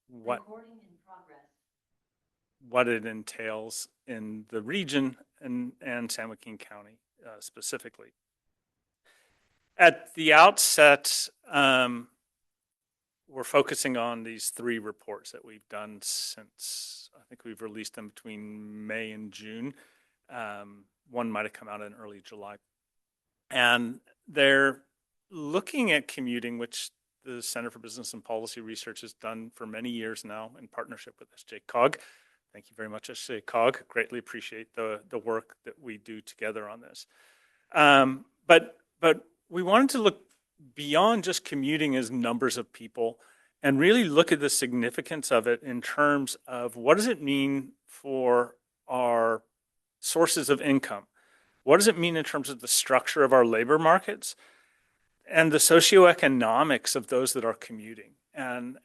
what what it entails in the region and San Joaquin County specifically. At the outset, we're focusing on these three reports that we've done since, I think we've released them between May and June. One might have come out in early July. And they're looking at commuting, which the Center for Business and Policy Research has done for many years now in partnership with SJCOG. Thank you very much, SJCOG. Greatly appreciate the work that we do together on this. But we wanted to look beyond just commuting as numbers of people and really look at the significance of it in terms of what does it mean for our sources of income? What does it mean in terms of the structure of our labor markets and the socioeconomics of those that are commuting? And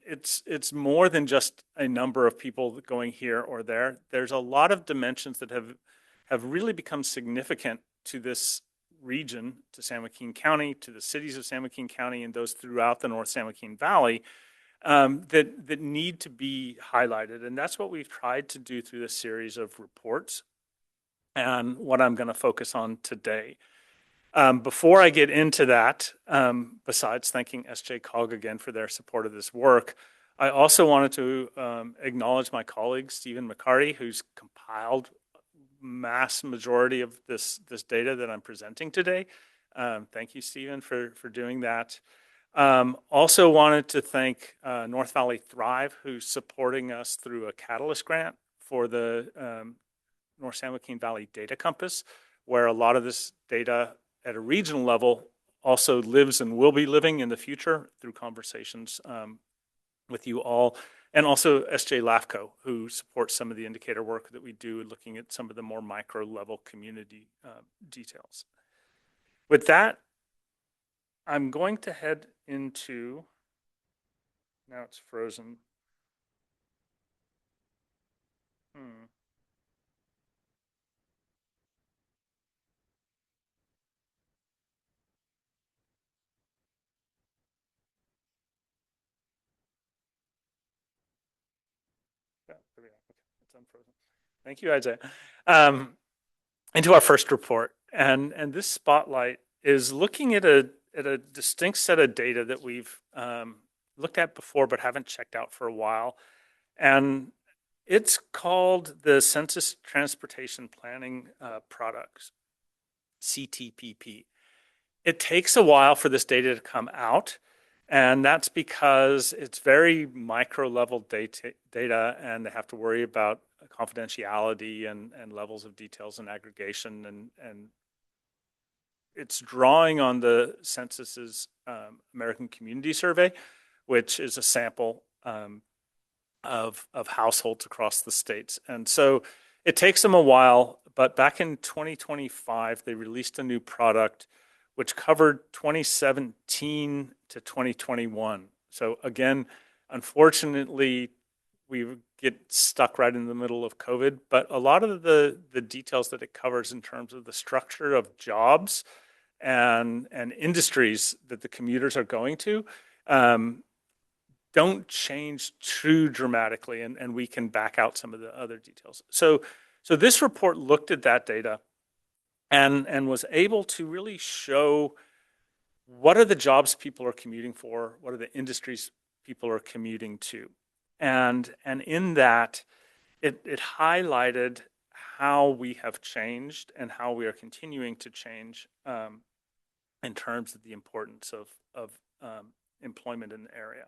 it's more than just a number of people going here or there. There's a lot of dimensions that have really become significant to this region, to San Joaquin County, to the cities of San Joaquin County, and those throughout the North San Joaquin Valley that need to be highlighted. And that's what we've tried to do through this series of reports and what I'm going to focus on today. Before I get into that, besides thanking SJCOG again for their support of this work, I also wanted to acknowledge my colleague, Stephen McCarty, who's compiled mass majority of this data that I'm presenting today. Thank you, Stephen, for doing that. Also wanted to thank North Valley Thrive, who's supporting us through a Catalyst grant for the North San Joaquin Valley Data Compass, where a lot of this data at a regional level also lives and will be living in the future through conversations with you all. And also SJ LAFCO, who supports some of the indicator work that we do, looking at some of the more micro level community details. With that, I'm going to head into, now it's frozen. Yeah, there we go. Okay, it's unfrozen. Thank you, Isaiah. Into our first report, and this spotlight is looking at a distinct set of data that we've looked at before but haven't checked out for a while, and it's called the Census Transportation Planning Products, CTPP. It takes a while for this data to come out, and that's because it's very micro level data, and they have to worry about confidentiality and levels of details and aggregation, and it's drawing on the census's American Community Survey, which is a sample of households across the states. And so it takes them a while, but back in 2025, they released a new product which covered 2017 to 2021. So again, unfortunately, we get stuck right in the middle of COVID, but a lot of the details that it covers in terms of the structure of jobs and industries that the commuters are going to don't change too dramatically, and we can back out some of the other details. So this report looked at that data and was able to really show what are the jobs people are commuting for, what are the industries people are commuting to. And in that, it highlighted how we have changed and how we are continuing to change in terms of the importance of employment in the area.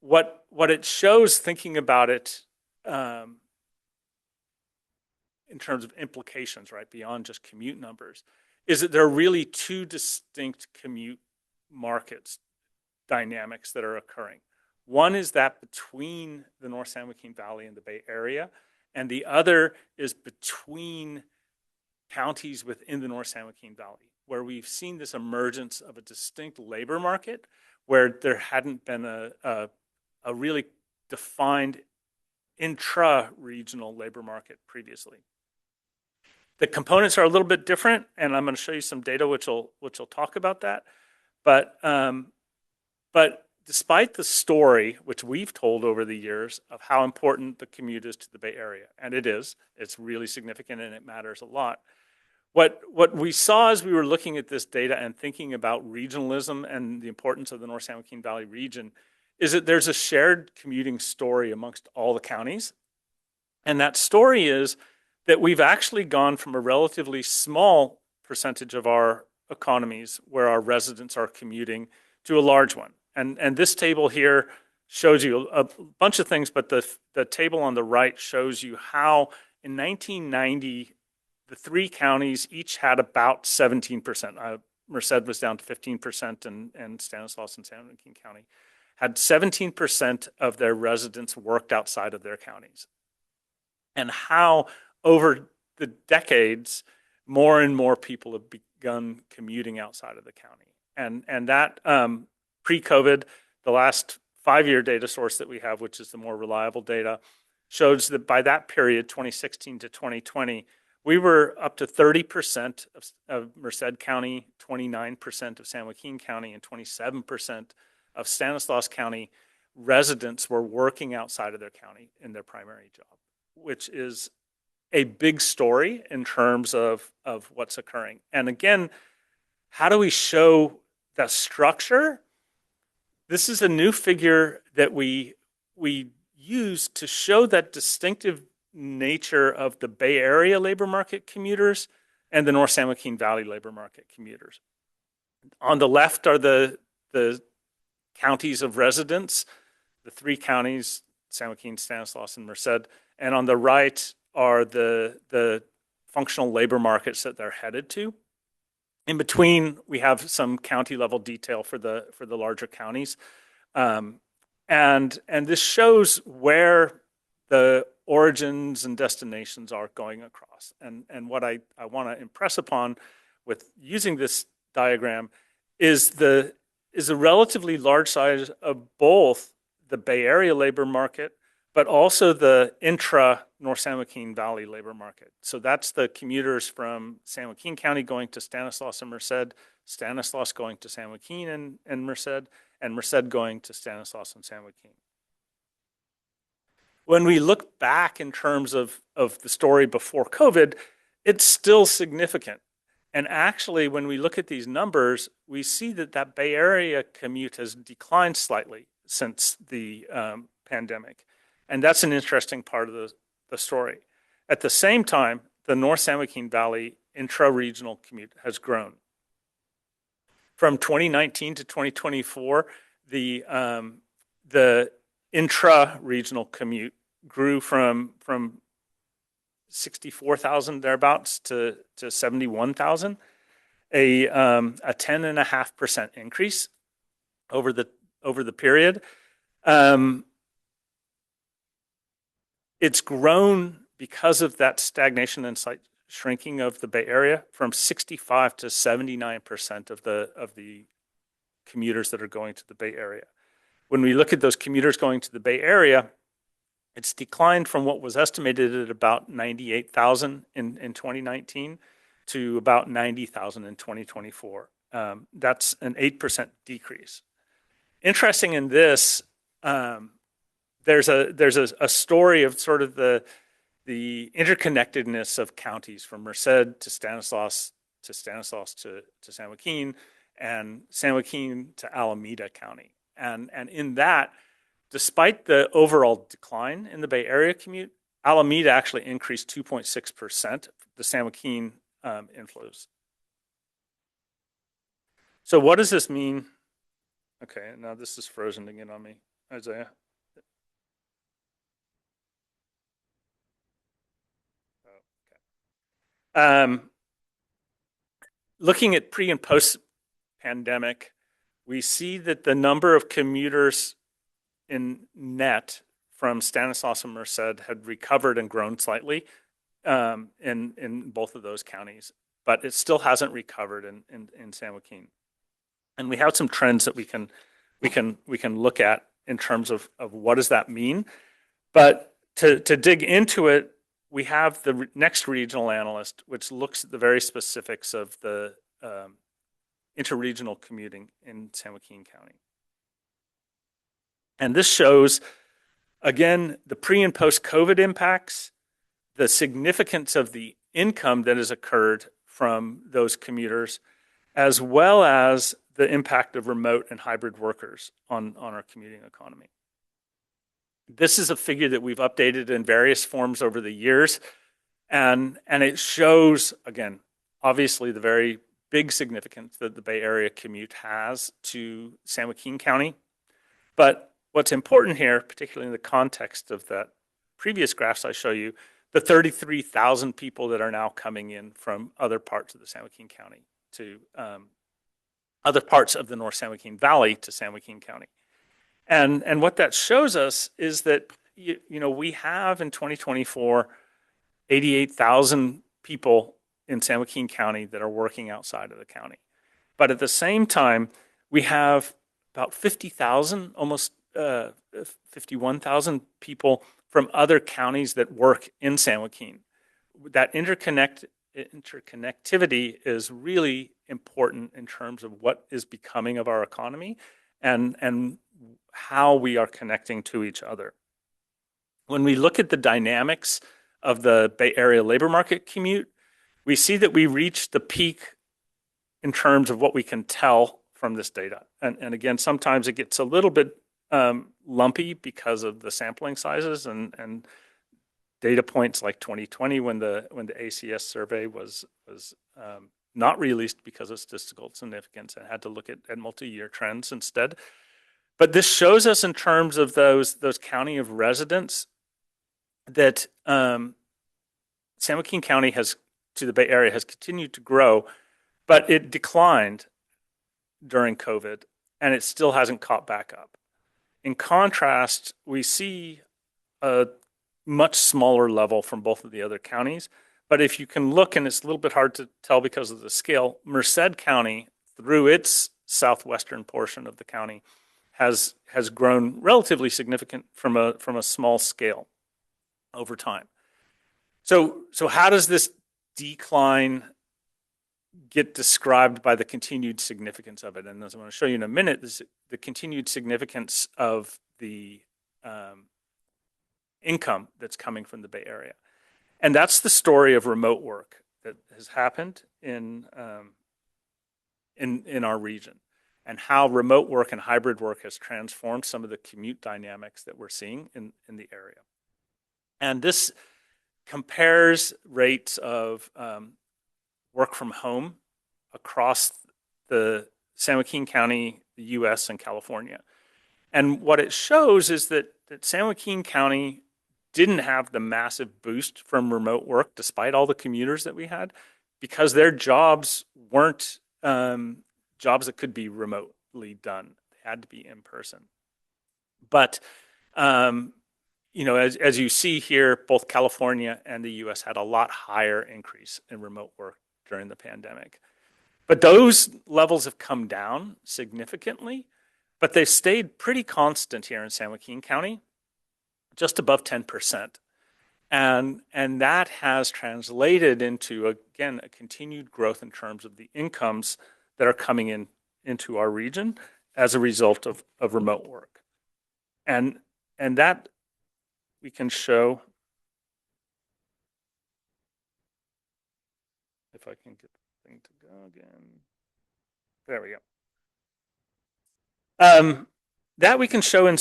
What it shows, thinking about it in terms of implications, right, beyond just commute numbers, is that there are really two distinct commute markets dynamics that are occurring. One is that between the North San Joaquin Valley and the Bay Area, and the other is between counties within the North San Joaquin Valley, where we've seen this emergence of a distinct labor market where there hadn't been a really defined intra-regional labor market previously. The components are a little bit different, and I'm going to show you some data which will talk about that. But despite the story, which we've told over the years, of how important the commute is to the Bay Area, and it is, it's really significant and it matters a lot. What we saw as we were looking at this data and thinking about regionalism and the importance of the North San Joaquin Valley region is that there's a shared commuting story amongst all the counties. And that story is that we've actually gone from a relatively small percentage of our economies where our residents are commuting to a large one. And this table here shows you a bunch of things, but the table on the right shows you how in 1990, the three counties each had about 17%. Merced was down to 15%, and Stanislaus and San Joaquin County had 17% of their residents worked outside of their counties. And how over the decades, more and more people have begun commuting outside of the county. And that pre-COVID, the last 5-year data source that we have, which is the more reliable data, shows that by that period, 2016 to 2020, we were up to 30% of Merced County, 29% of San Joaquin County, and 27% of Stanislaus County residents were working outside of their county in their primary job, which is a big story in terms of what's occurring. And again, how do we show the structure? This is a new figure that we use to show that distinctive nature of the Bay Area labor market commuters and the North San Joaquin Valley labor market commuters. On the left are the counties of residence, the three counties, San Joaquin, Stanislaus, and Merced. And on the right are the functional labor markets that they're headed to. In between, we have some county level detail for the larger counties. And this shows where the origins and destinations are going across. And what I want to impress upon with using this diagram is the relatively large size of both the Bay Area labor market, but also the intra-North San Joaquin Valley labor market. So that's the commuters from San Joaquin County going to Stanislaus and Merced, Stanislaus going to San Joaquin and Merced going to Stanislaus and San Joaquin. When we look back in terms of the story before COVID, it's still significant. And actually, when we look at these numbers, we see that Bay Area commute has declined slightly since the pandemic. And that's an interesting part of the story. At the same time, the North San Joaquin Valley intra-regional commute has grown. From 2019 to 2024, the intra-regional commute grew from 64,000 thereabouts to 71,000, a 10.5% increase over the period. It's grown because of that stagnation and slight shrinking of the Bay Area from 65 to 79% of the commuters that are going to the Bay Area. When we look at those commuters going to the Bay Area, it's declined from what was estimated at about 98,000 in 2019 to about 90,000 in 2024. That's an 8% decrease. Interesting in this, there's a story of sort of the interconnectedness of counties from Merced to Stanislaus to San Joaquin, and San Joaquin to Alameda County. And in that, despite the overall decline in the Bay Area commute, Alameda actually increased 2.6%, the San Joaquin inflows. So what does this mean? Okay, now this is frozen again on me, Isaiah. Looking at pre and post pandemic, we see that the number of commuters in net from Stanislaus and Merced had recovered and grown slightly in both of those counties, but it still hasn't recovered in San Joaquin. And we have some trends that we can look at in terms of what does that mean. But to dig into it, we have the next regional analyst, which looks at the very specifics of the interregional commuting in San Joaquin County. And this shows, again, the pre and post COVID impacts, the significance of the income that has occurred from those commuters, as well as the impact of remote and hybrid workers on our commuting economy. This is a figure that we've updated in various forms over the years, and it shows, again, obviously the very big significance that the Bay Area commute has to San Joaquin County. But what's important here, particularly in the context of that previous graphs I show you, the 33,000 people that are now coming in from other parts of the San Joaquin County to other parts of the North San Joaquin Valley to San Joaquin County. And what that shows us is that, we have in 2024, 88,000 people in San Joaquin County that are working outside of the county. But at the same time, we have about 50,000, almost 51,000 people from other counties that work in San Joaquin. That interconnectivity is really important in terms of what is becoming of our economy and how we are connecting to each other. When we look at the dynamics of the Bay Area labor market commute, we see that we reached the peak in terms of what we can tell from this data. And again, sometimes it gets a little bit lumpy because of the sampling sizes and data points like 2020 when the ACS survey was not released because of statistical significance and had to look at multi-year trends instead. But this shows us in terms of those county of residents that San Joaquin County to the Bay Area has continued to grow, but it declined during COVID and it still hasn't caught back up. In contrast, we see a much smaller level from both of the other counties. But if you can look, and it's a little bit hard to tell because of the scale, Merced County, through its southwestern portion of the county, has grown relatively significant from a small scale over time. So how does this decline get described by the continued significance of it? And as I'm going to show you in a minute, the continued significance of the income that's coming from the Bay Area. And that's the story of remote work that has happened in our region, and how remote work and hybrid work has transformed some of the commute dynamics that we're seeing in the area. And this compares rates of work from home across the San Joaquin County, the US, and California. And what it shows is that San Joaquin County didn't have the massive boost from remote work, despite all the commuters that we had, because their jobs weren't jobs that could be remotely done. They had to be in person. But as you see here, both California and the US had a lot higher increase in remote work during the pandemic. But those levels have come down significantly, but they've stayed pretty constant here in San Joaquin County, just above 10%. And that has translated into, again, a continued growth in terms of the incomes that are coming into our region as a result of remote work. And that we can show, if I can get the thing to go again. There we go. That we can show in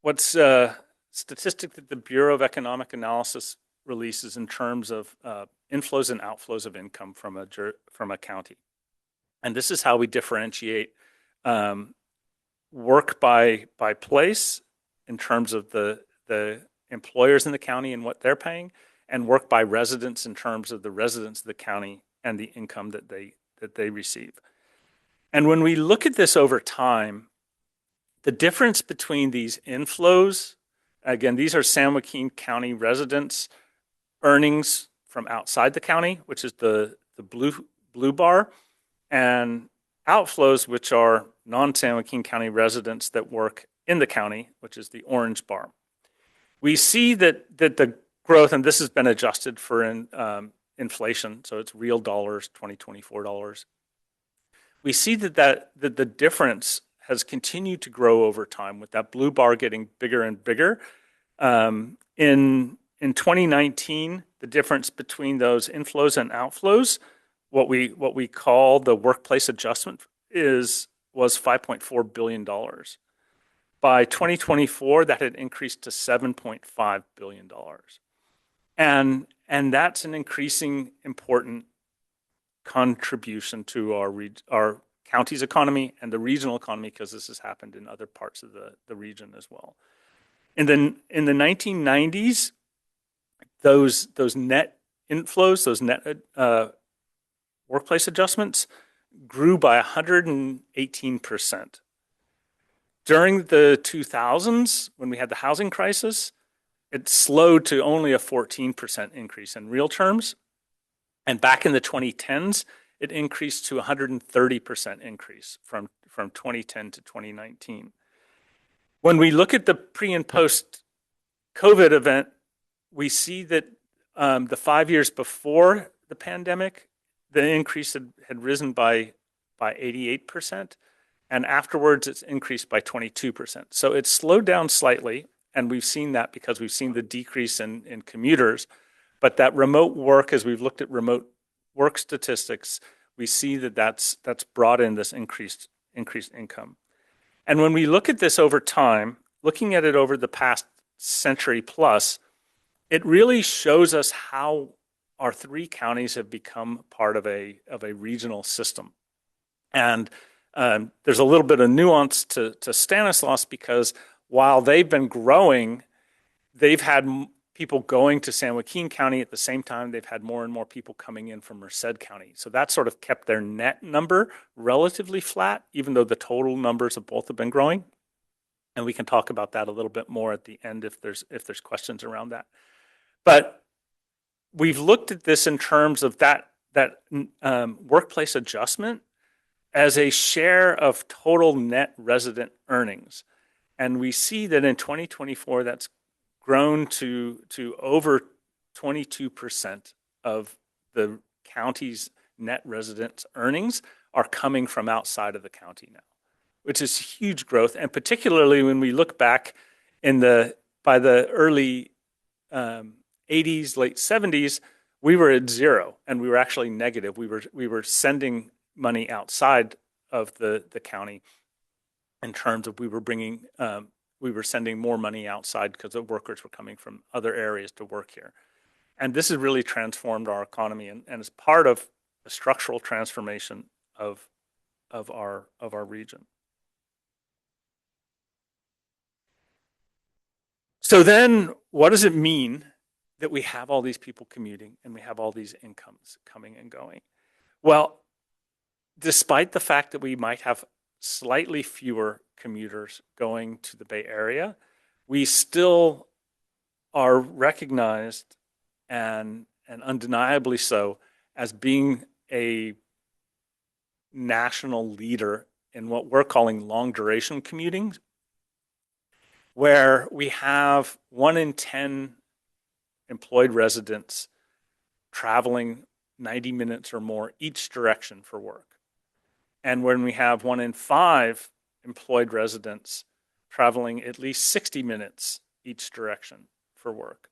what's a statistic that the Bureau of Economic Analysis releases in terms of inflows and outflows of income from a county. And this is how we differentiate work by place in terms of the employers in the county and what they're paying, and work by residents in terms of the residents of the county and the income that they receive. And when we look at this over time, the difference between these inflows, again, these are San Joaquin County residents' earnings from outside the county, which is the blue bar, and outflows, which are non-San Joaquin County residents that work in the county, which is the orange bar. We see that the growth, and this has been adjusted for inflation, so it's real dollars, 2024 dollars. We see that the difference has continued to grow over time, with that blue bar getting bigger and bigger. In 2019, the difference between those inflows and outflows, what we call the workplace adjustment, was $5.4 billion. By 2024, that had increased to $7.5 billion. And that's an increasing important contribution to our county's economy and the regional economy, because this has happened in other parts of the region as well. In the 1990s, those net inflows, those net workplace adjustments grew by 118%. During the 2000s, when we had the housing crisis, it slowed to only a 14% increase in real terms. And back in the 2010s, it increased to 130% increase from 2010 to 2019. When we look at the pre and post COVID event, we see that the 5 years before the pandemic, the increase had risen by 88%. And afterwards, it's increased by 22%. So it's slowed down slightly. And we've seen that because we've seen the decrease in commuters. But that remote work, as we've looked at remote work statistics, we see that that's brought in this increased income. And when we look at this over time, looking at it over the past century plus, it really shows us how our three counties have become part of a regional system. And there's a little bit of nuance to Stanislaus, because while they've been growing, they've had people going to San Joaquin County at the same time. They've had more and more people coming in from Merced County. So that sort of kept their net number relatively flat, even though the total numbers of both have been growing. And we can talk about that a little bit more at the end if there's questions around that. But we've looked at this in terms of that workplace adjustment as a share of total net resident earnings. And we see that in 2024, that's grown to over 22% of the county's net resident earnings are coming from outside of the county now, which is huge growth. And particularly when we look back by the early 80s, late 70s, we were at zero, and we were actually negative. We were sending money outside of the county in terms of we were sending more money outside because the workers were coming from other areas to work here. And this has really transformed our economy and is part of the structural transformation of our region. So then what does it mean that we have all these people commuting and we have all these incomes coming and going? Well, despite the fact that we might have slightly fewer commuters going to the Bay Area, we still are recognized and undeniably so as being a national leader in what we're calling long duration commuting, where we have 1 in 10 employed residents traveling 90 minutes or more each direction for work. And when we have 1 in 5 employed residents traveling at least 60 minutes each direction for work.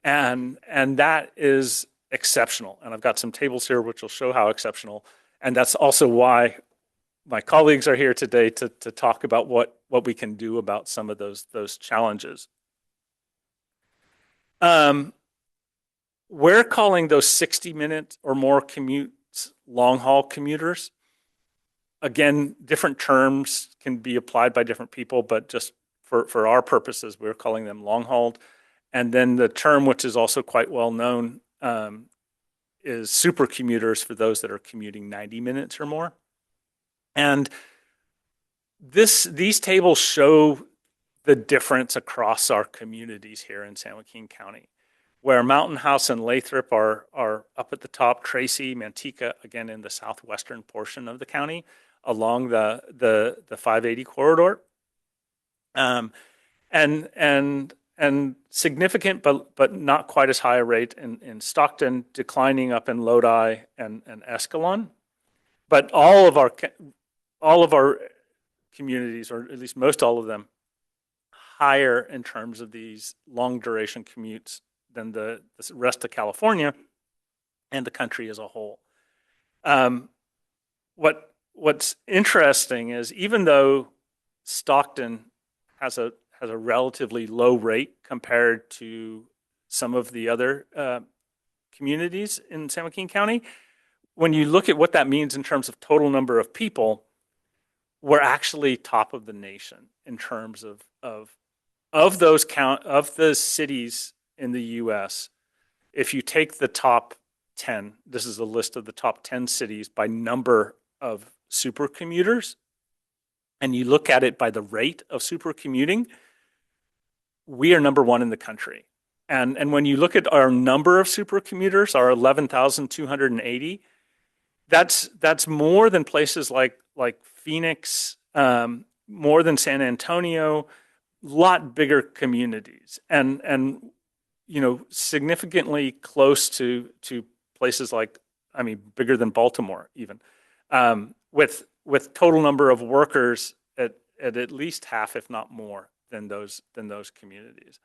And that is exceptional. And I've got some tables here which will show how exceptional. And that's also why my colleagues are here today to talk about what we can do about some of those challenges. We're calling those 60-minute or more commutes long-haul commuters. Again, different terms can be applied by different people, but just for our purposes, we're calling them long-hauled. And then the term, which is also quite well known, is super commuters for those that are commuting 90 minutes or more. And these tables show the difference across our communities here in San Joaquin County, where Mountain House and Lathrop are up at the top, Tracy, Manteca, again in the southwestern portion of the county, along the 580 corridor, and significant, but not quite as high a rate in Stockton, declining up in Lodi and Escalon. But all of our communities, or at least most all of them, higher in terms of these long duration commutes than the rest of California and the country as a whole. What's interesting is, even though Stockton has a relatively low rate compared to some of the other communities in San Joaquin County, when you look at what that means in terms of total number of people, we're actually top of the nation in terms of the cities in the U.S. If you take the top 10, this is a list of the top 10 cities by number of super commuters, and you look at it by the rate of super commuting, we are number one in the country. And when you look at our number of super commuters, our 11,280, that's more than places like Phoenix, more than San Antonio, lot bigger communities, and significantly close to places like, I mean, bigger than Baltimore even, with total number of workers at least half, if not more, than those communities,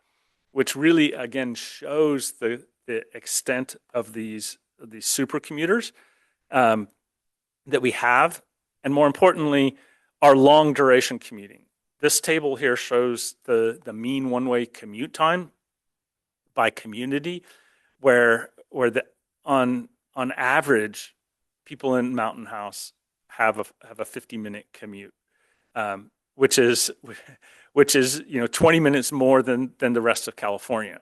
which really again shows the extent of these super commuters that we have, and more importantly, our long duration commuting. This table here shows the mean one-way commute time by community, where on average, people in Mountain House have a 50-minute commute, which is 20 minutes more than the rest of California.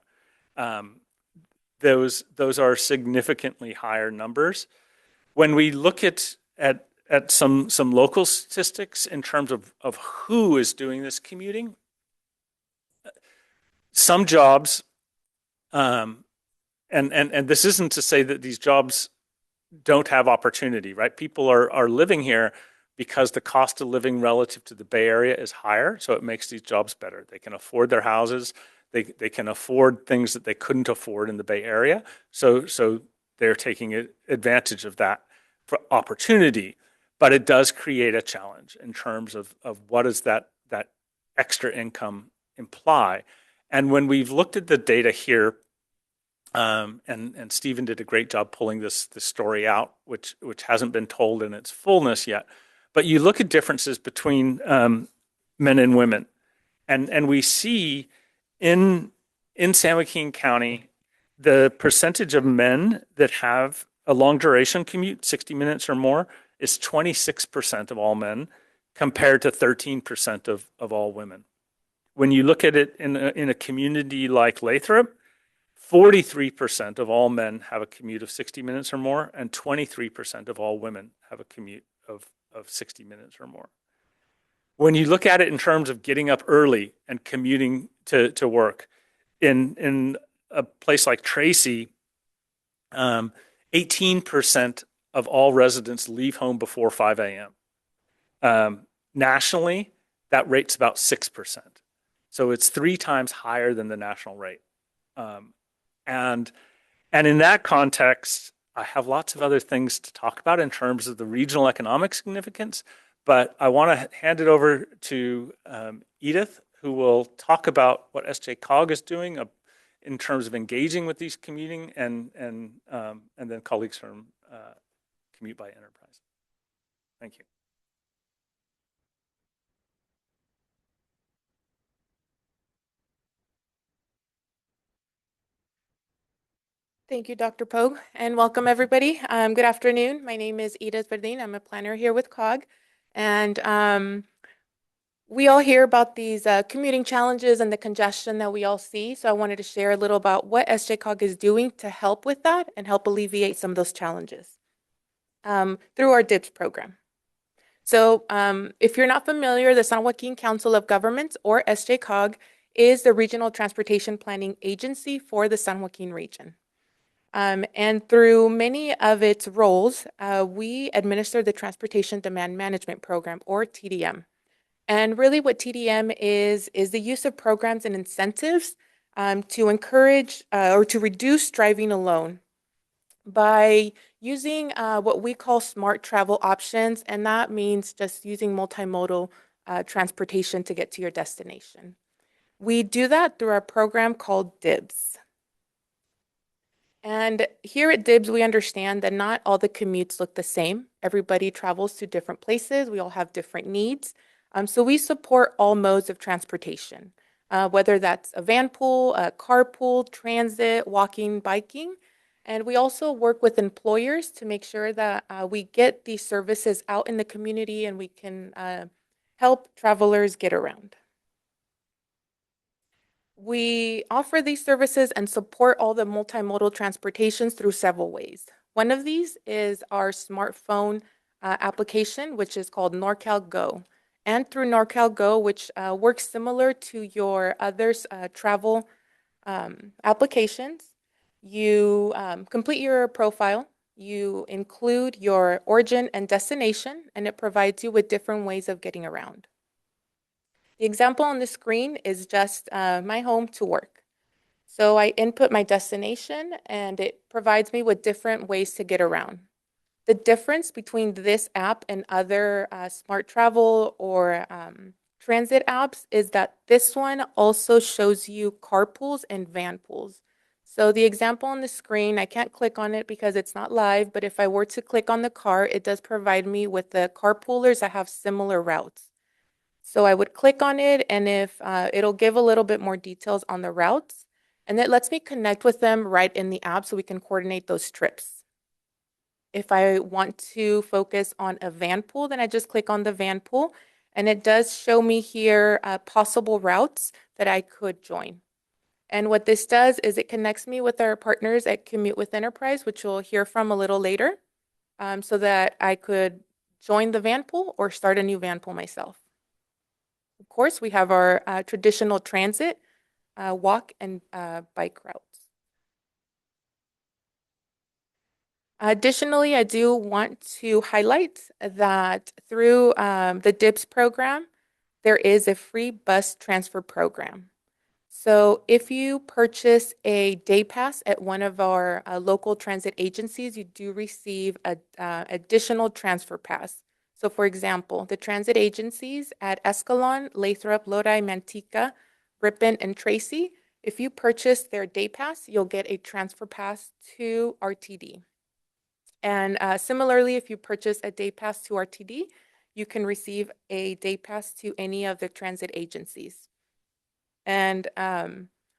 Those are significantly higher numbers. When we look at some local statistics in terms of who is doing this commuting, some jobs, and this isn't to say that these jobs don't have opportunity, right? People are living here because the cost of living relative to the Bay Area is higher, so it makes these jobs better. They can afford their houses. They can afford things that they couldn't afford in the Bay Area, so they're taking advantage of that for opportunity. But it does create a challenge in terms of what does that extra income imply. And when we've looked at the data here, and Stephen did a great job pulling this story out, which hasn't been told in its fullness yet. But you look at differences between men and women, and we see in San Joaquin County the percentage of men that have a long duration commute, 60 minutes or more, is 26% of all men, compared to 13% of all women. When you look at it in a community like Lathrop, 43% of all men have a commute of 60 minutes or more, and 23% of all women have a commute of 60 minutes or more. When you look at it in terms of getting up early and commuting to work, in a place like Tracy, 18% of all residents leave home before 5 a.m. Nationally, that rate's about 6%. So it's 3 times higher than the national rate. And in that context, I have lots of other things to talk about in terms of the regional economic significance, but I want to hand it over to Edith, who will talk about what SJCOG is doing in terms of engaging with these commuting, and then colleagues from Commute by Enterprise. Thank you. Thank you, Dr. Pogue, and welcome everybody. Good afternoon. My name is Edith Verdin. I'm a planner here with COG, and we all hear about these commuting challenges and the congestion that we all see. So I wanted to share a little about what SJCOG is doing to help with that and help alleviate some of those challenges through our DIPS program. So if you're not familiar, the San Joaquin Council of Governments, or SJCOG, is the regional transportation planning agency for the San Joaquin region. And through many of its roles, we administer the Transportation Demand Management Program, or TDM. And really what TDM is the use of programs and incentives to encourage or to reduce driving alone by using what we call smart travel options. And that means just using multimodal transportation to get to your destination. We do that through our program called DIBS. And here at DIBS, we understand that not all the commutes look the same. Everybody travels to different places. We all have different needs. So we support all modes of transportation, whether that's a van pool, a carpool, transit, walking, biking. And we also work with employers to make sure that we get these services out in the community and we can help travelers get around. We offer these services and support all the multimodal transportations through several ways. One of these is our smartphone application, which is called NorCal Go. And through NorCal Go, which works similar to your other travel applications, you complete your profile, you include your origin and destination, and it provides you with different ways of getting around. The example on the screen is just my home to work. So I input my destination and it provides me with different ways to get around. The difference between this app and other smart travel or transit apps is that this one also shows you carpools and van pools. So the example on the screen, I can't click on it because it's not live, but if I were to click on the car, it does provide me with the carpoolers that have similar routes. So I would click on it, and if it'll give a little bit more details on the routes, and it lets me connect with them right in the app so we can coordinate those trips. If I want to focus on a van pool, then I just click on the van pool, and it does show me here possible routes that I could join. And what this does is it connects me with our partners at Commute with Enterprise, which we'll hear from a little later, so that I could join the van pool or start a new van pool myself. Of course, we have our traditional transit, walk, and bike routes. Additionally, I do want to highlight that through the DIPS program, there is a free bus transfer program. So if you purchase a day pass at one of our local transit agencies, you do receive an additional transfer pass. So for example, the transit agencies at Escalon, Lathrop, Lodi, Manteca, Ripon, and Tracy, if you purchase their day pass, you'll get a transfer pass to RTD. And similarly, if you purchase a day pass to RTD, you can receive a day pass to any of the transit agencies. And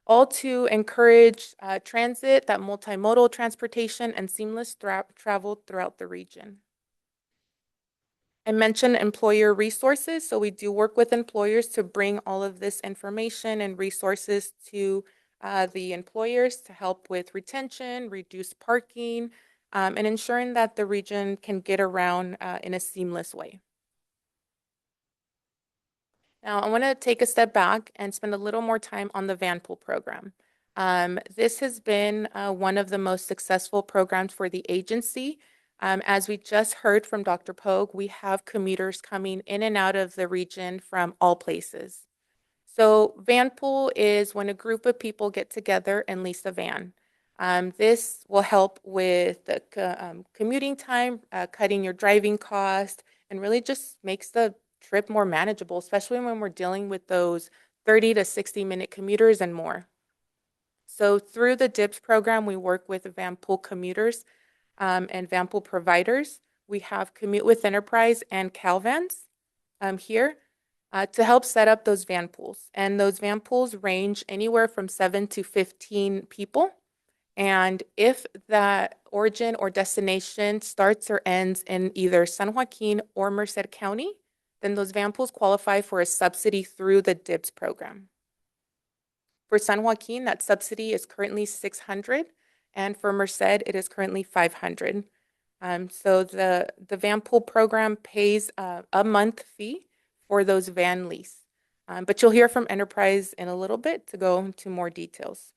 all to encourage transit, that multimodal transportation, and seamless travel throughout the region. I mentioned employer resources, so we do work with employers to bring all of this information and resources to the employers to help with retention, reduce parking, and ensuring that the region can get around in a seamless way. Now, I want to take a step back and spend a little more time on the van pool program. This has been one of the most successful programs for the agency. As we just heard from Dr. Pogue, we have commuters coming in and out of the region from all places. So van pool is when a group of people get together and lease a van. This will help with the commuting time, cutting your driving cost, and really just makes the trip more manageable, especially when we're dealing with those 30 to 60-minute commuters and more. So through the DIPS program, we work with van pool commuters and van pool providers. We have Commute with Enterprise and CalVans here to help set up those van pools. And those van pools range anywhere from 7 to 15 people. And if that origin or destination starts or ends in either San Joaquin or Merced County, then those van pools qualify for a subsidy through the DIPS program. For San Joaquin, that subsidy is currently $600, and for Merced, it is currently $500. So the van pool program pays a month fee for those van lease. But you'll hear from Enterprise in a little bit to go into more details.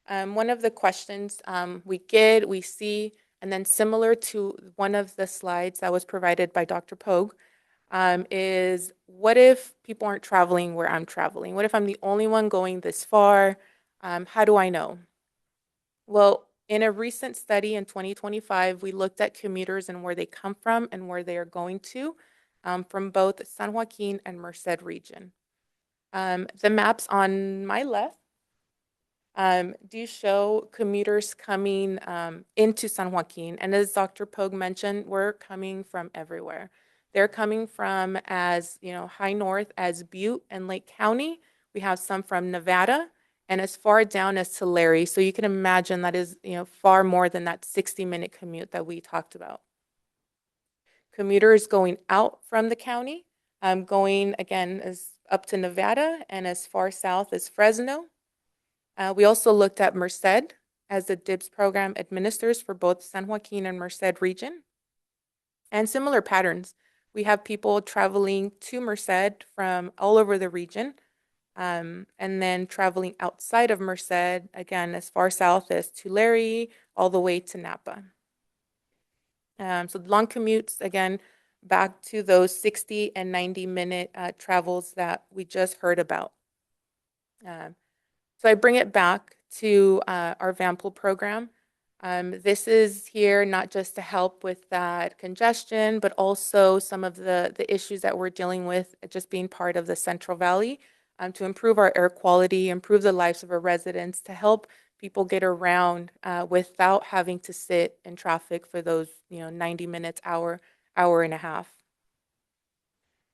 One of the questions we see, and then similar to one of the slides that was provided by Dr. Pogue, is what if people aren't traveling where I'm traveling? What if I'm the only one going this far? How do I know? Well, in a recent study in 2025, we looked at commuters and where they come from and where they are going to. from both San Joaquin and Merced region. The maps on my left do show commuters coming into San Joaquin. And as Dr. Pogue mentioned, we're coming from everywhere. They're coming from as, high north as Butte and Lake County. We have some from Nevada and as far down as Tulare. So you can imagine that is, far more than that 60-minute commute that we talked about. Commuters going out from the county, going again as up to Nevada and as far south as Fresno. We also looked at Merced as the DIBS program administers for both San Joaquin and Merced region. And similar patterns. We have people traveling to Merced from all over the region, and then traveling outside of Merced, again, as far south as Tulare, all the way to Napa. So long commutes, again, back to those 60 and 90-minute travels that we just heard about. So I bring it back to our VAMPL program. This is here not just to help with that congestion, but also some of the issues that we're dealing with just being part of the Central Valley, to improve our air quality, improve the lives of our residents, to help people get around without having to sit in traffic for those 90 minutes, hour and a half.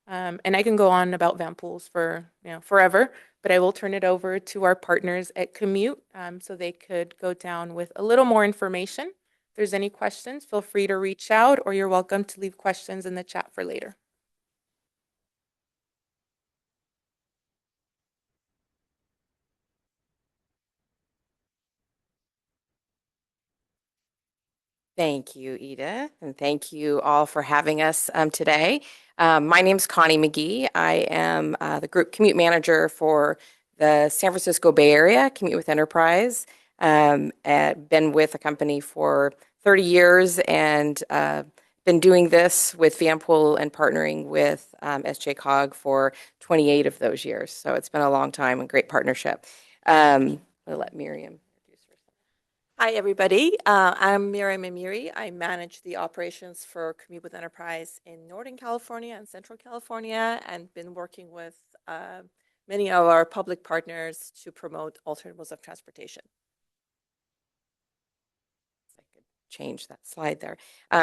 And I can go on about VAMPools for forever, but I will turn it over to our partners at Commute, so they could go down with a little more information. If there's any questions, feel free to reach out, or you're welcome to leave questions in the chat for later. Thank you, Edith, and thank you all for having us today. My name is Connie McGee. I am the group commute manager for the San Francisco Bay Area Commute with Enterprise. Been with the company for 30 years and been doing this with VAMPool and partnering with SJCOG for 28 of those years. So it's been a long time and great partnership. I'll let Miriam. Hi, everybody. I'm Miriam Amiri. I manage the operations for Commute with Enterprise in Northern California and Central California, and been working with many of our public partners to promote alternate modes of transportation. I could change that slide there.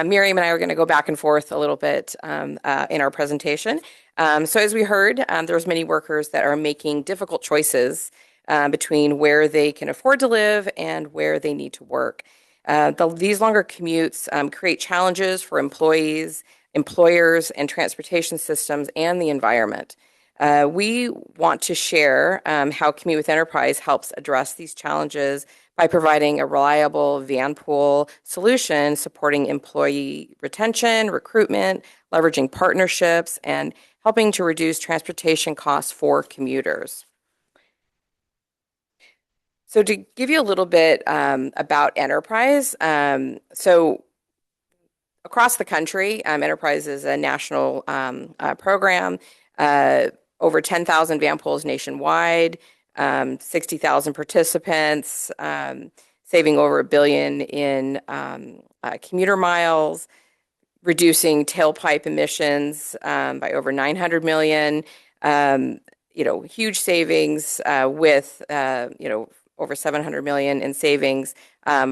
Miriam and I are going to go back and forth a little bit in our presentation. So as we heard, there's many workers that are making difficult choices between where they can afford to live and where they need to work. These longer commutes create challenges for employees, employers, and transportation systems and the environment. We want to share how Commute with Enterprise helps address these challenges by providing a reliable van pool solution supporting employee retention, recruitment, leveraging partnerships, and helping to reduce transportation costs for commuters. So to give you a little bit about Enterprise, so across the country, Enterprise is a national program, over 10,000 van pools nationwide, 60,000 participants, saving over $1 billion in commuter miles, reducing tailpipe emissions by over 900 million, huge savings with, over 700 million in savings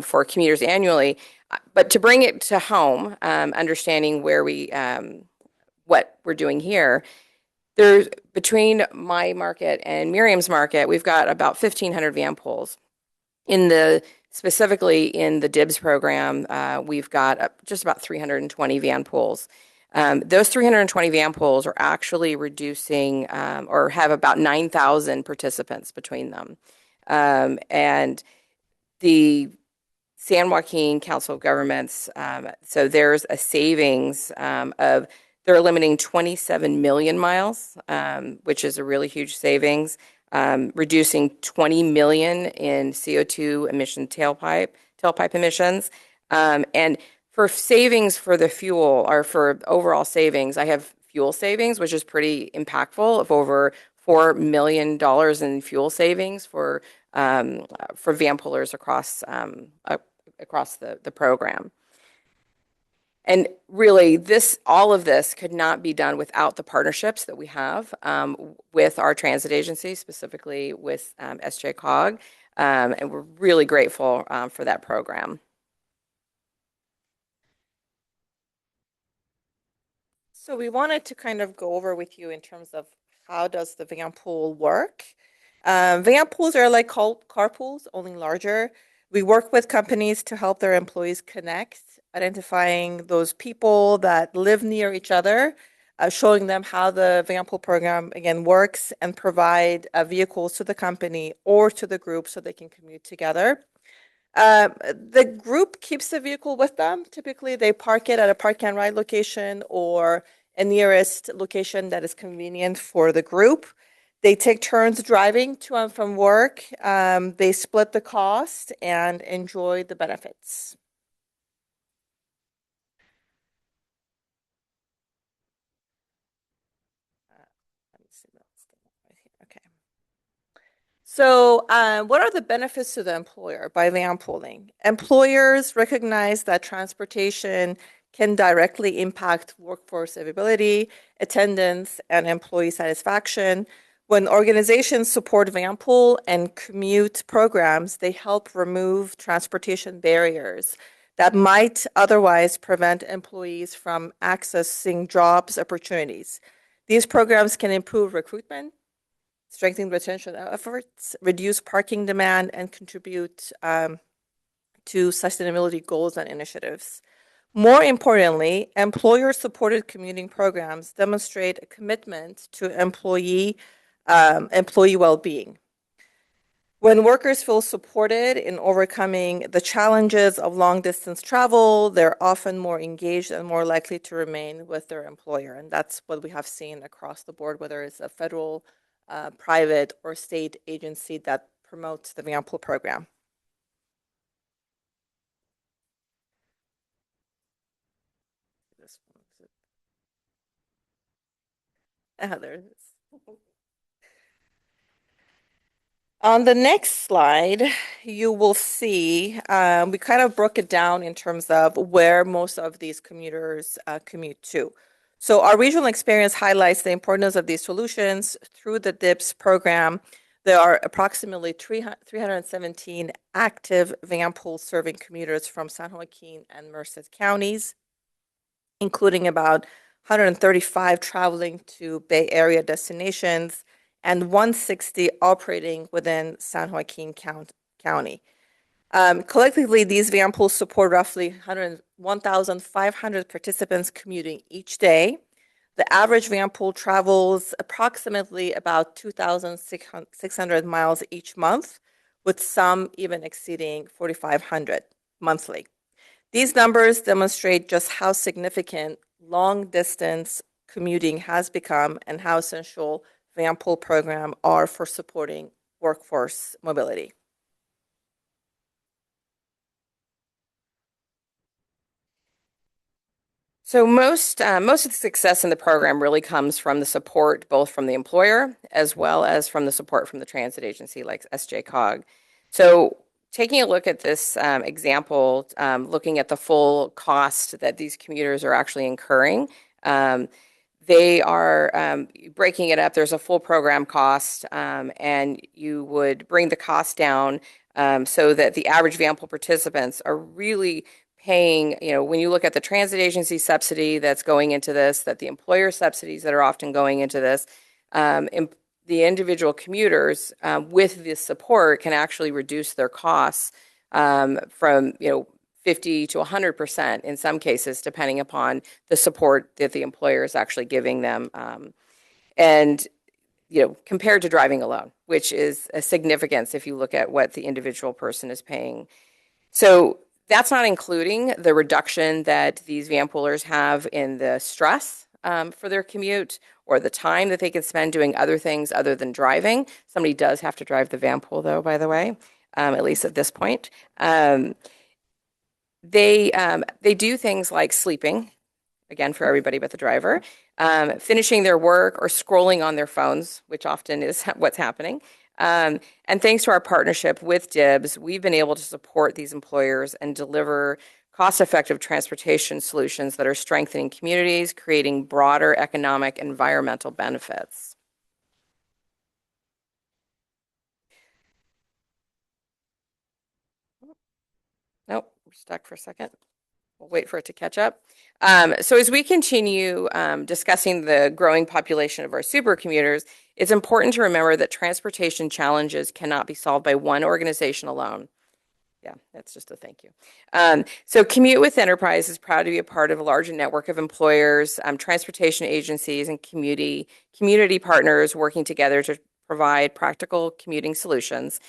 for commuters annually. But to bring it to home, understanding where what we're doing here, there's between my market and Miriam's market, we've got about 1,500 van pools. Specifically in the DIBS program, we've got just about 320 van pools. Those 320 van pools are actually reducing or have about 9,000 participants between them. And the San Joaquin Council of Governments, so there's a savings they're eliminating 27 million miles, which is a really huge savings, reducing 20 million in CO2 emission tailpipe emissions. And for savings for the fuel, or for overall savings, I have fuel savings, which is pretty impactful, of over $4 million in fuel savings for van poolers across the program. And really, all of this could not be done without the partnerships that we have with our transit agency, specifically with SJCOG, and we're really grateful for that program. So we wanted to kind of go over with you in terms of how does the van pool work. Van pools are like car pools, only larger. We work with companies to help their employees connect, identifying those people that live near each other, showing them how the van pool program, again, works, and provide vehicles to the company or to the group so they can commute together. The group keeps the vehicle with them. Typically, they park it at a park and ride location or a nearest location that is convenient for the group. They take turns driving to and from work. They split the cost and enjoy the benefits. Let me see that's the one right here. Okay. So, what are the benefits to the employer by van pooling? Employers recognize that transportation can directly impact workforce availability, attendance, and employee satisfaction. When organizations support van pool and commute programs, they help remove transportation barriers that might otherwise prevent employees from accessing jobs opportunities. These programs can improve recruitment, strengthen retention efforts, reduce parking demand, and contribute to sustainability goals and initiatives. More importantly, employer-supported commuting programs demonstrate a commitment to employee well-being. When workers feel supported in overcoming the challenges of long-distance travel, they're often more engaged and more likely to remain with their employer. And that's what we have seen across the board, whether it's a federal, private, or state agency that promotes the van pool program. This one is it? There it is. On the next slide, you will see we kind of broke it down in terms of where most of these commuters commute to. So our regional experience highlights the importance of these solutions. Through the DIPS program, there are approximately 317 active van pools serving commuters from San Joaquin and Merced counties, including about 135 traveling to Bay Area destinations and 160 operating within San Joaquin County. Collectively, these van pools support roughly 1,500 participants commuting each day. The average van pool travels approximately about 2,600 miles each month, with some even exceeding 4,500 monthly. These numbers demonstrate just how significant long-distance commuting has become and how essential van pool program are for supporting workforce mobility. So most of the success in the program really comes from the support, both from the employer as well as from the support from the transit agency like SJCOG. So taking a look at this example, looking at the full cost that these commuters are actually incurring, they are breaking it up. There's a full program cost, and you would bring the cost down so that the average van pool participants are really paying, when you look at the transit agency subsidy that's going into this, that the employer subsidies that are often going into this, the individual commuters with this support can actually reduce their costs from 50 to 100% in some cases, depending upon the support that the employer is actually giving them. And compared to driving alone, which is a significance if you look at what the individual person is paying. So that's not including the reduction that these van poolers have in the stress for their commute or the time that they can spend doing other things other than driving. Somebody does have to drive the van pool, though, by the way, at least at this point. They do things like sleeping, again, for everybody but the driver, finishing their work or scrolling on their phones, which often is what's happening. And thanks to our partnership with DIBS, we've been able to support these employers and deliver cost-effective transportation solutions that are strengthening communities, creating broader economic and environmental benefits. Nope, we're stuck for a second. We'll wait for it to catch up. So as we continue discussing the growing population of our supercommuters, it's important to remember that transportation challenges cannot be solved by one organization alone. Yeah, that's just a thank you. So Commute with Enterprise is proud to be a part of a larger network of employers, transportation agencies, and community partners working together to provide practical commuting solutions.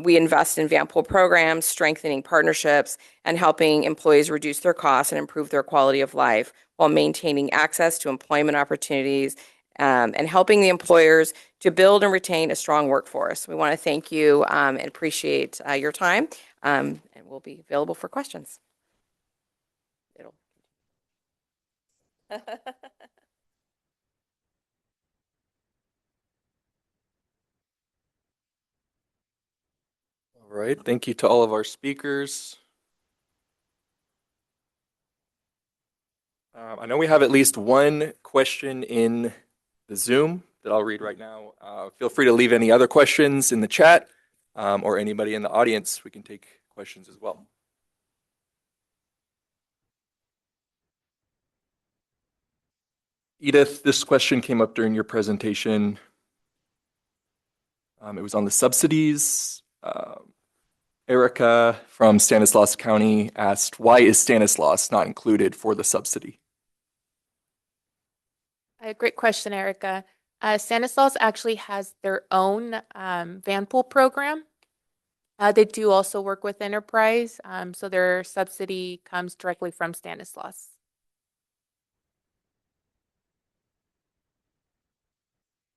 We invest in Vanpool programs, strengthening partnerships, and helping employees reduce their costs and improve their quality of life while maintaining access to employment opportunities and helping the employers to build and retain a strong workforce. We want to thank you and appreciate your time. And we'll be available for questions. All right, thank you to all of our speakers. I know we have at least one question in the Zoom that I'll read right now. Feel free to leave any other questions in the chat or anybody in the audience. We can take questions as well. Edith, this question came up during your presentation. It was on the subsidies. Erica from Stanislaus County asked, why is Stanislaus not included for the subsidy? Great question, Erica. Stanislaus actually has their own Vanpool program. They do also work with Enterprise, so their subsidy comes directly from Stanislaus.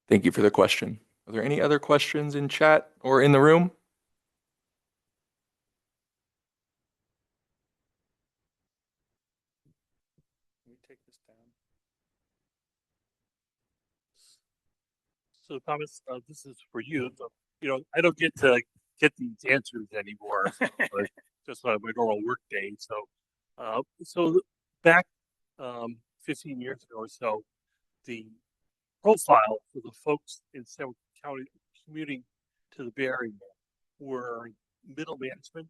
Thank you for the question. Are there any other questions in chat or in the room? Can we take this down? So Thomas, this is for you. So, I don't get to get these answers anymore, like just my normal work day. So back 15 years ago or so, the profile for the folks in San Joaquin County commuting to the Bay Area were middle management,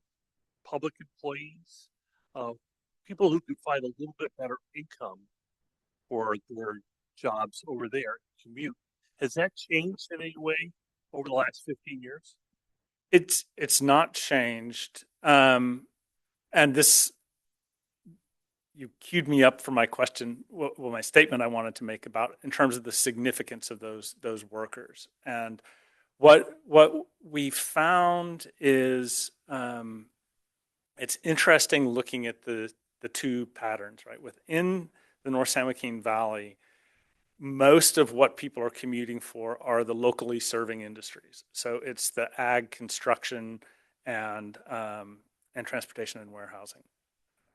public employees, people who could find a little bit better income for their jobs over there, commute. Has that changed in any way over the last 15 years? It's not changed. And this, you queued me up for my question, well, my statement I wanted to make about in terms of the significance of those workers. And what we found is it's interesting looking at the two patterns, right? Within the North San Joaquin Valley, most of what people are commuting for are the locally serving industries. So it's the ag, construction, and transportation and warehousing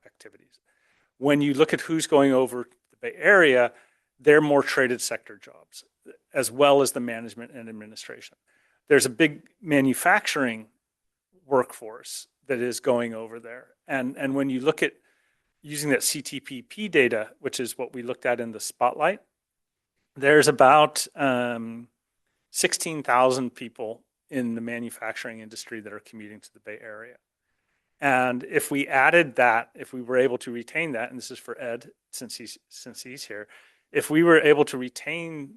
activities. When you look at who's going over the Bay Area, they're more traded sector jobs, as well as the management and administration. There's a big manufacturing workforce that is going over there. And when you look at using that CTPP data, which is what we looked at in the spotlight, there's about 16,000 people in the manufacturing industry that are commuting to the Bay Area. And if we added that, if we were able to retain that, and this is for Ed, since he's here, if we were able to retain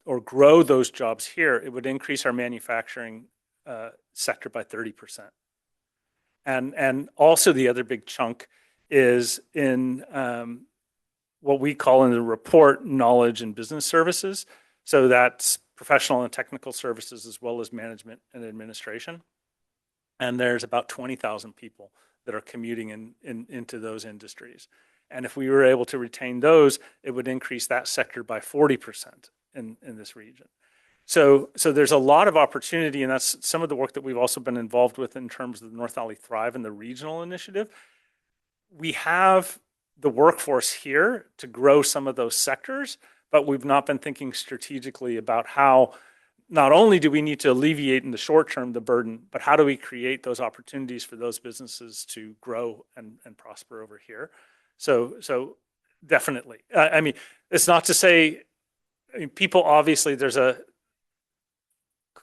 or grow those jobs here, it would increase our manufacturing sector by 30%. And also the other big chunk is in what we call in the report knowledge and business services. So that's professional and technical services as well as management and administration. And there's about 20,000 people that are commuting into those industries. And if we were able to retain those, it would increase that sector by 40% in this region. So there's a lot of opportunity, and that's some of the work that we've also been involved with in terms of the North Valley Thrive and the regional initiative. We have the workforce here to grow some of those sectors, but we've not been thinking strategically about how not only do we need to alleviate in the short term the burden, but how do we create those opportunities for those businesses to grow and prosper over here? So definitely. I mean, it's not to say, I mean, people obviously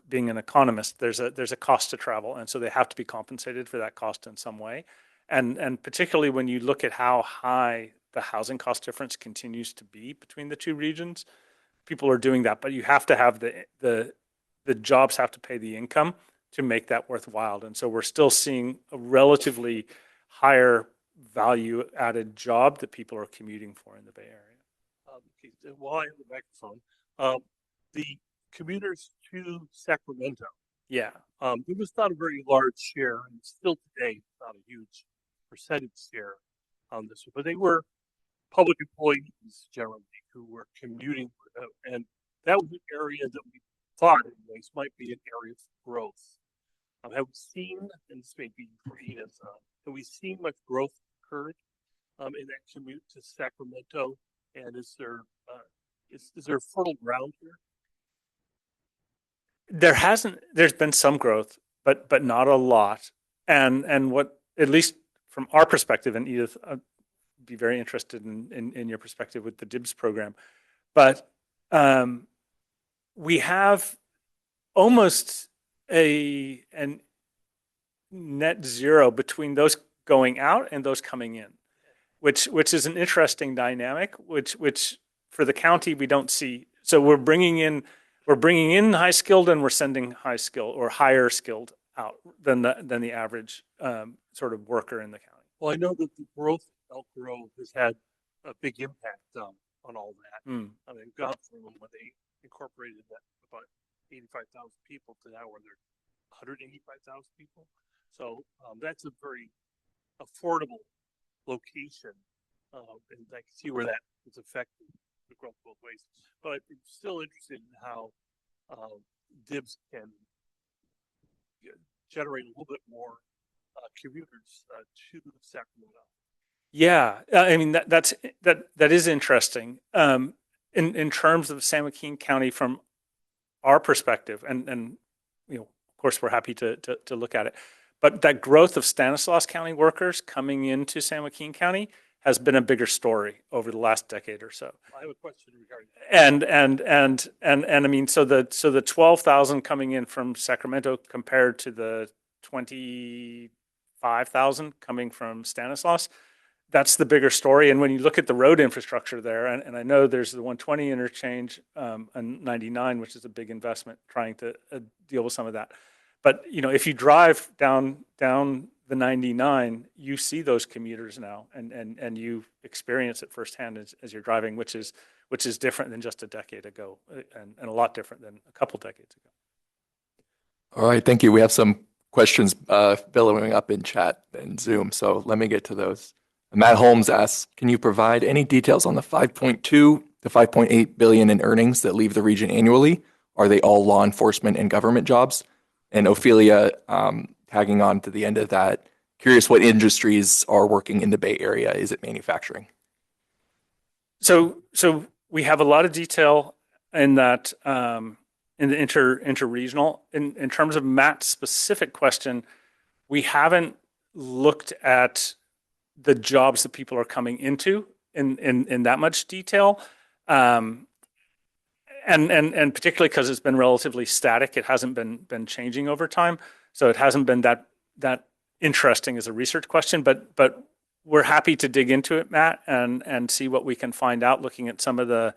being an economist, there's a cost to travel, and so they have to be compensated for that cost in some way. And particularly when you look at how high the housing cost difference continues to be between the two regions, people are doing that, but you have to have the jobs have to pay the income to make that worthwhile. And so we're still seeing a relatively higher value added job that people are commuting for in the Bay Area. Okay, while I have the microphone, the commuters to Sacramento, Yeah. it was not a very large share, and still today, it's not a huge percentage share on this, but they were public employees generally who were commuting, and that was an area that we thought, anyways, might be an area for growth. Have we seen, and this may be for Edith, have we seen much growth occurred in that commute to Sacramento? And is there fertile ground here? There's been some growth, but not a lot. And what, at least from our perspective, and Edith, I'd be very interested in your perspective with the DIBS program, but we have almost an net zero between those going out and those coming in, which is an interesting dynamic, which for the county we don't see. So we're bringing in high skilled, and we're sending high skilled or higher skilled out than the average sort of worker in the county. Well, I know that the growth of Elk Grove has had a big impact on all that. I mean, God, from when they incorporated that about 85,000 people to now where they're 185,000 people. So that's a very affordable location, and I can see where that is affecting the growth both ways. But I'm still interested in how DIBS can generate a little bit more commuters to Sacramento. Yeah, I mean that is interesting. In terms of San Joaquin County, from our perspective, and you know, of course, we're happy to look at it. But that growth of Stanislaus County workers coming into San Joaquin County has been a bigger story over the last decade or so. I have a question regarding that. And I mean, so the 12,000 coming in from Sacramento compared to the 25,000 coming from Stanislaus, that's the bigger story. And when you look at the road infrastructure there, and I know there's the 120 interchange and 99, which is a big investment trying to deal with some of that. But you know, if you drive down the 99, you see those commuters now, and you experience it firsthand as you're driving, which is different than just a decade ago, and a lot different than a couple decades ago. All right, thank you. We have some questions billowing up in chat and Zoom, so let me get to those. Matt Holmes asks, can you provide any details on the 5.2 to 5.8 billion in earnings that leave the region annually? Are they all law enforcement and government jobs? And Ophelia, tagging on to the end of that, curious what industries are working in the Bay Area. Is it manufacturing? So we have a lot of detail in that in the inter-regional. In terms of Matt's specific question, we haven't looked at the jobs that people are coming into in that much detail. And particularly because it's been relatively static, it hasn't been changing over time. So it hasn't been that interesting as a research question, but we're happy to dig into it, Matt, and see what we can find out looking at some of the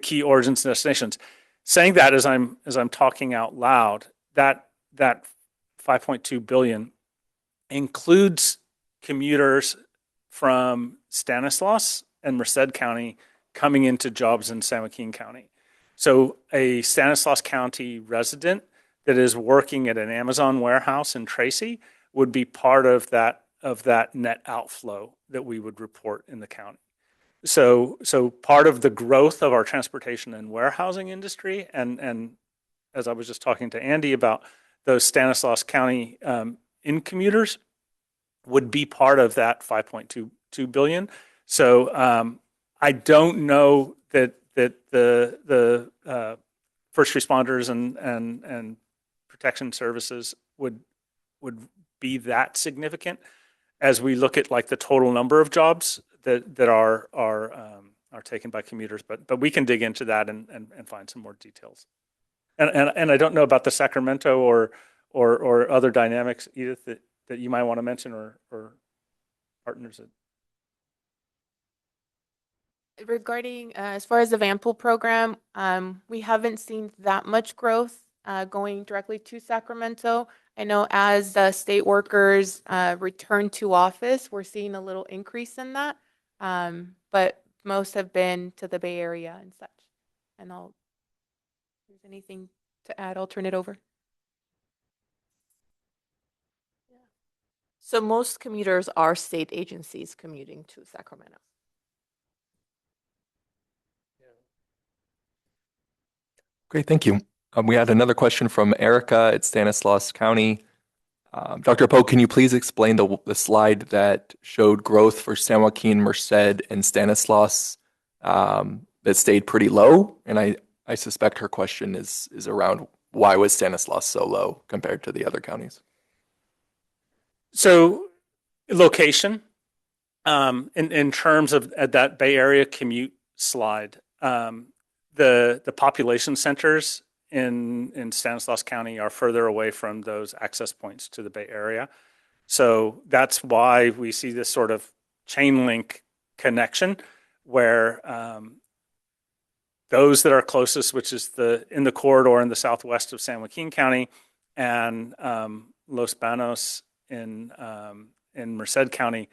key origins and destinations. Saying that as I'm talking out loud, that 5.2 billion includes commuters from Stanislaus and Merced County coming into jobs in San Joaquin County. So a Stanislaus County resident that is working at an Amazon warehouse in Tracy would be part of that net outflow that we would report in the county. So part of the growth of our transportation and warehousing industry, and as I was just talking to Andy about those Stanislaus County in commuters, would be part of that 5.2 billion. So I don't know that that the first responders and protection services would be that significant as we look at like the total number of jobs that are taken by commuters. But we can dig into that and find some more details. And I don't know about the Sacramento or other dynamics, Edith, that you might want to mention or partners. Regarding as far as the van pool program, we haven't seen that much growth going directly to Sacramento. I know as the state workers return to office, we're seeing a little increase in that, but most have been to the Bay Area and such. And if there's anything to add, I'll turn it over. So most commuters are state agencies commuting to Sacramento. Great, thank you. We had another question from Erica at Stanislaus County. Dr. Poe, can you please explain the slide that showed growth for San Joaquin, Merced, and Stanislaus that stayed pretty low? And I suspect her question is around why was Stanislaus so low compared to the other counties? So location, in terms of that Bay Area commute slide, the population centers in Stanislaus County are further away from those access points to the Bay Area. So that's why we see this sort of chain link connection where those that are closest, which is in the corridor in the southwest of San Joaquin County, and Los Banos in Merced County,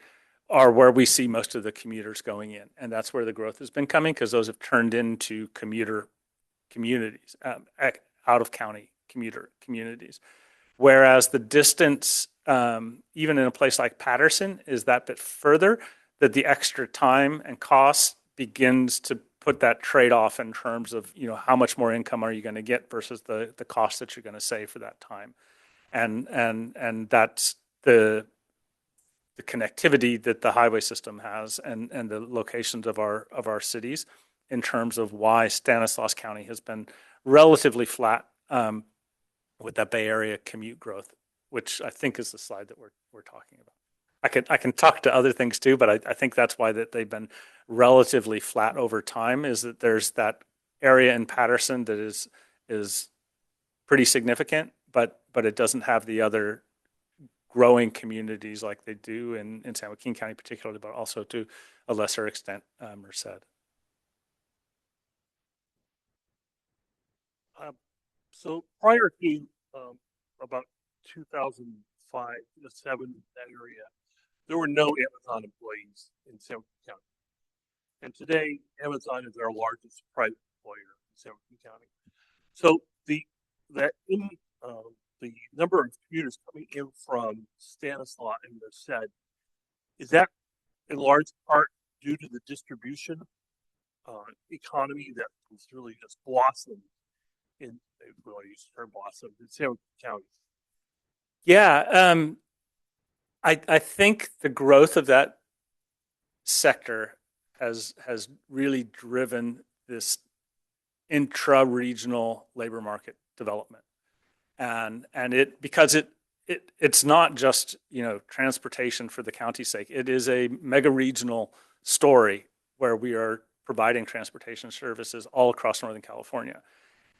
are where we see most of the commuters going in. And that's where the growth has been coming, because those have turned into commuter communities, out of county commuter communities. Whereas the distance, even in a place like Patterson, is that bit further, that the extra time and cost begins to put that trade-off in terms of, how much more income are you going to get versus the cost that you're going to save for that time. And that's the connectivity that the highway system has and the locations of our cities in terms of why Stanislaus County has been relatively flat with that Bay Area commute growth, which I think is the slide that we're talking about. I can talk to other things too, but I think that's why that they've been relatively flat over time, is that there's that area in Patterson that is pretty significant, but it doesn't have the other growing communities like they do in San Joaquin County particularly, but also to a lesser extent, Merced. So prior to about 2005 to 7, that area, there were no Amazon employees in San Joaquin County. And today, Amazon is our largest private employer in San Joaquin County. So the number of commuters coming in from Stanislaus and Merced, is that in large part due to the distribution economy that has really just blossomed in, if we want to use the term blossomed, in San Joaquin County? Yeah, I think the growth of that sector has really driven this intra-regional labor market development. And it's not just, transportation for the county's sake. It is a mega regional story where we are providing transportation services all across Northern California.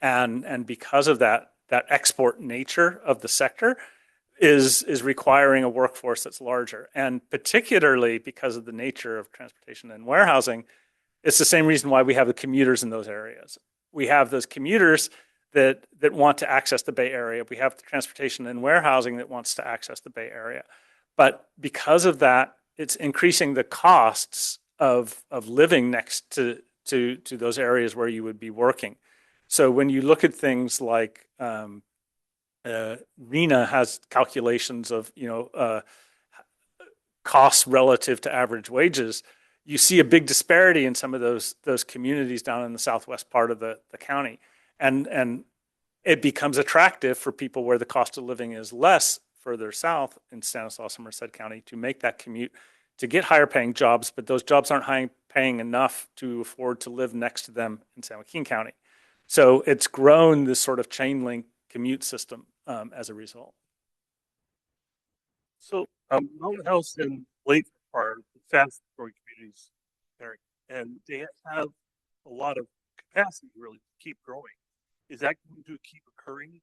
And because of that export nature of the sector is requiring a workforce that's larger. And particularly because of the nature of transportation and warehousing, it's the same reason why we have the commuters in those areas. We have those commuters that want to access the Bay Area. We have the transportation and warehousing that wants to access the Bay Area. But because of that, it's increasing the costs of living next to those areas where you would be working. So when you look at things like RENA has calculations of costs relative to average wages, you see a big disparity in some of those communities down in the southwest part of the county. And it becomes attractive for people where the cost of living is less further south in Stanislaus and Merced County to make that commute to get higher paying jobs, but those jobs aren't high paying enough to afford to live next to them in San Joaquin County. So it's grown this sort of chain link commute system as a result. So Mountain House and Lake are fast growing communities, Eric, and they have a lot of capacity really to keep growing. Is that going to keep occurring?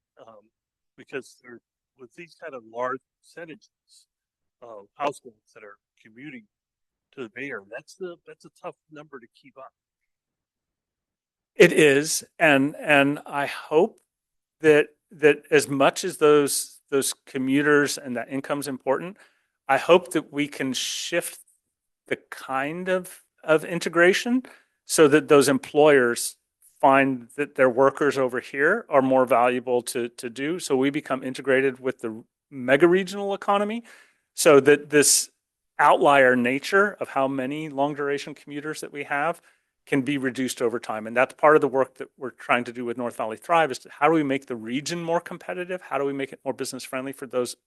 Because they're, with these kind of large percentages of households that are commuting to the Bay Area, that's a tough number to keep up. It is, and I hope that as much as those commuters and that income's important, I hope that we can shift the kind of integration so that those employers find that their workers over here are more valuable to do. So we become integrated with the mega regional economy, so that this outlier nature of how many long duration commuters that we have can be reduced over time. And that's part of the work that we're trying to do with North Valley Thrive, is how do we make the region more competitive? How do we make it more business friendly for those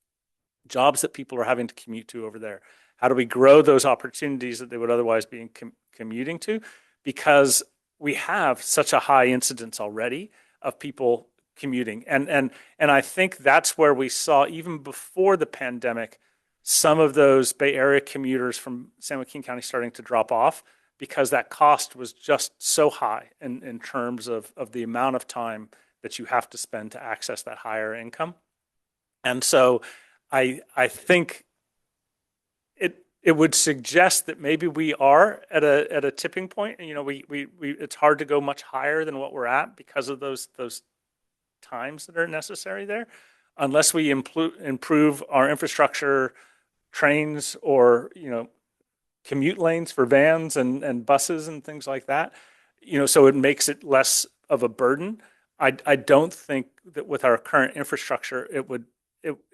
jobs that people are having to commute to over there? How do we grow those opportunities that they would otherwise be commuting to? Because we have such a high incidence already of people commuting. And I think that's where we saw, even before the pandemic, some of those Bay Area commuters from San Joaquin County starting to drop off, because that cost was just so high in terms of the amount of time that you have to spend to access that higher income. And so I think it would suggest that maybe we are at a tipping point. And, you know, we it's hard to go much higher than what we're at because of those times that are necessary there, unless we improve our infrastructure, trains, or, you know, commute lanes for vans and buses and things like that, you know, so it makes it less of a burden. I don't think that with our current infrastructure,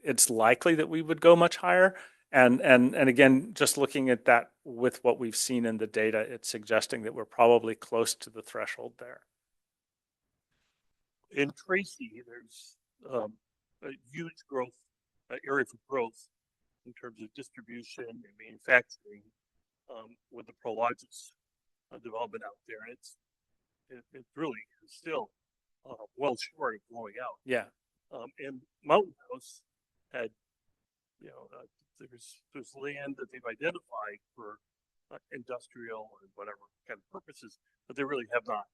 it's likely that we would go much higher. And again, just looking at that with what we've seen in the data, it's suggesting that we're probably close to the threshold there. In Tracy, there's a huge growth area for growth in terms of distribution and manufacturing with the Prologis development out there. And it really is still well short of blowing out. Yeah. And Mountain House had, you know, there's land that they've identified for industrial and whatever kind of purposes, but they really have not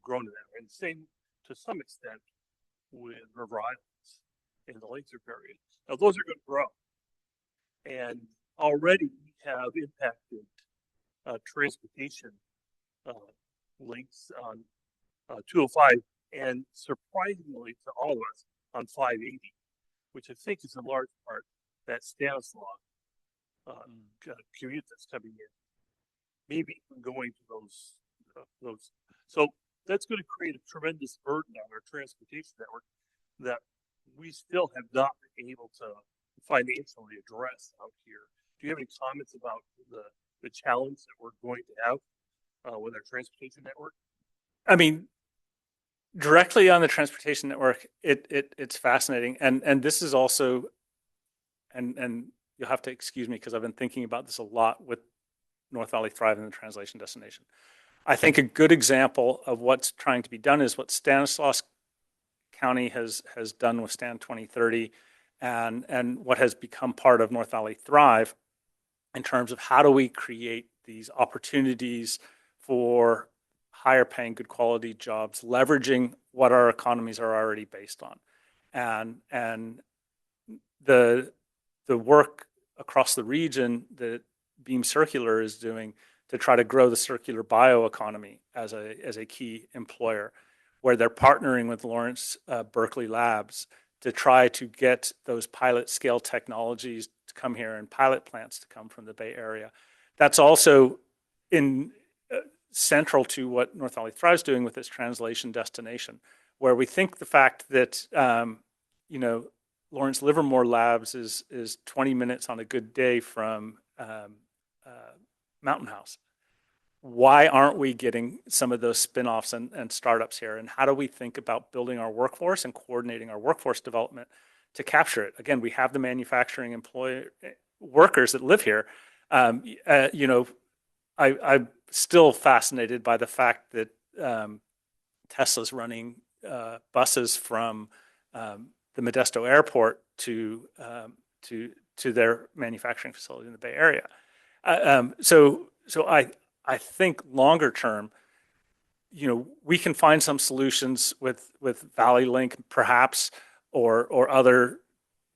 grown to that. And same to some extent with River Islands and the Lathrop area. Now those are going to grow, and already we have impacted transportation links on 205, and surprisingly to all of us, on 580, which I think is in large part that Stanislaus commute that's coming in, maybe even going to those. So that's going to create a tremendous burden on our transportation network that we still have not been able to financially address out here. Do you have any comments about the challenge that we're going to have with our transportation network? I mean, directly on the transportation network, it's fascinating, and this is also, and you'll have to excuse me because I've been thinking about this a lot with North Valley Thrive and the translation destination. I think a good example of what's trying to be done is what Stanislaus County has done with Stan 2030, and what has become part of North Valley Thrive, in terms of how do we create these opportunities for higher paying, good quality jobs, leveraging what our economies are already based on. And the work across the region that Beam Circular is doing to try to grow the circular bioeconomy as a key employer, where they're partnering with Lawrence Berkeley Labs to try to get those pilot scale technologies to come here and pilot plants to come from the Bay Area. That's also central to what North Valley Thrive is doing with its translation destination, where we think the fact that Lawrence Livermore Labs is 20 minutes on a good day from Mountain House. Why aren't we getting some of those spin-offs and startups here? And how do we think about building our workforce and coordinating our workforce development to capture it? Again, we have the manufacturing workers that live here. I'm still fascinated by the fact that Tesla's running buses from the Modesto Airport to their manufacturing facility in the Bay Area. So I think longer term, we can find some solutions with Valley Link perhaps, or other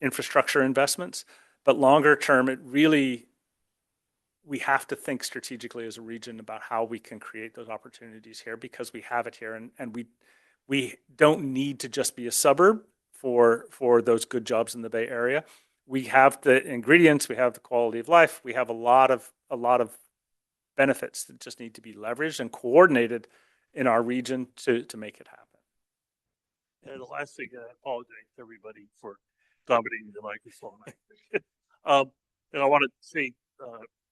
infrastructure investments, but longer term, we have to think strategically as a region about how we can create those opportunities here, because we have it here, and we don't need to just be a suburb for those good jobs in the Bay Area. We have the ingredients, we have the quality of life, we have a lot of benefits that just need to be leveraged and coordinated in our region to make it happen. And the last thing, I apologize to everybody for dominating the microphone. And I want to say,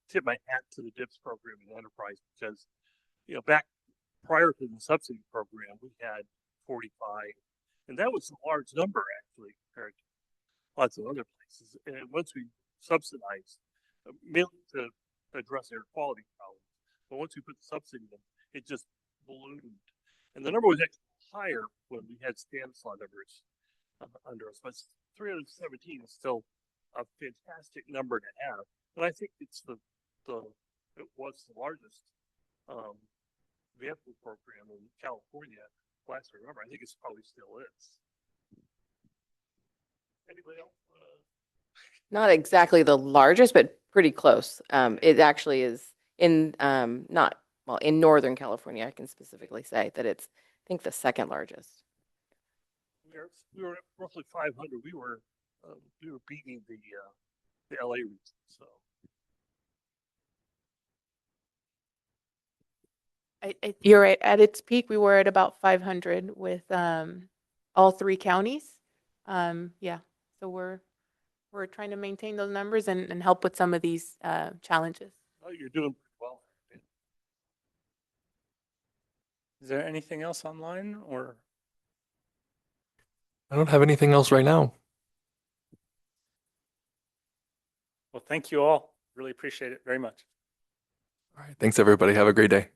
tip my hat to the DIPS program in Enterprise, because, back prior to the subsidy program, we had 45, and that was a large number actually compared to lots of other places. And once we subsidized, mainly to address air quality problems, but once we put the subsidy in, it just ballooned. And the number was actually higher when we had Stanislaw numbers under us, but 317 is still a fantastic number to have. And I think it was the largest vehicle program in California last I remember. I think it probably still is. Anybody else? Not exactly the largest, but pretty close. It actually is in not well in Northern California. I can specifically say that it's, I think, the second largest. We were at roughly 500. We were beating the LA region. So You're right. At its peak, we were at about 500 with all three counties. Yeah, so we're trying to maintain those numbers and help with some of these challenges. oh, you're doing pretty well. Is there anything else online, or? I don't have anything else right now. Well, thank you all. Really appreciate it very much. All right. Thanks, everybody. Have a great day.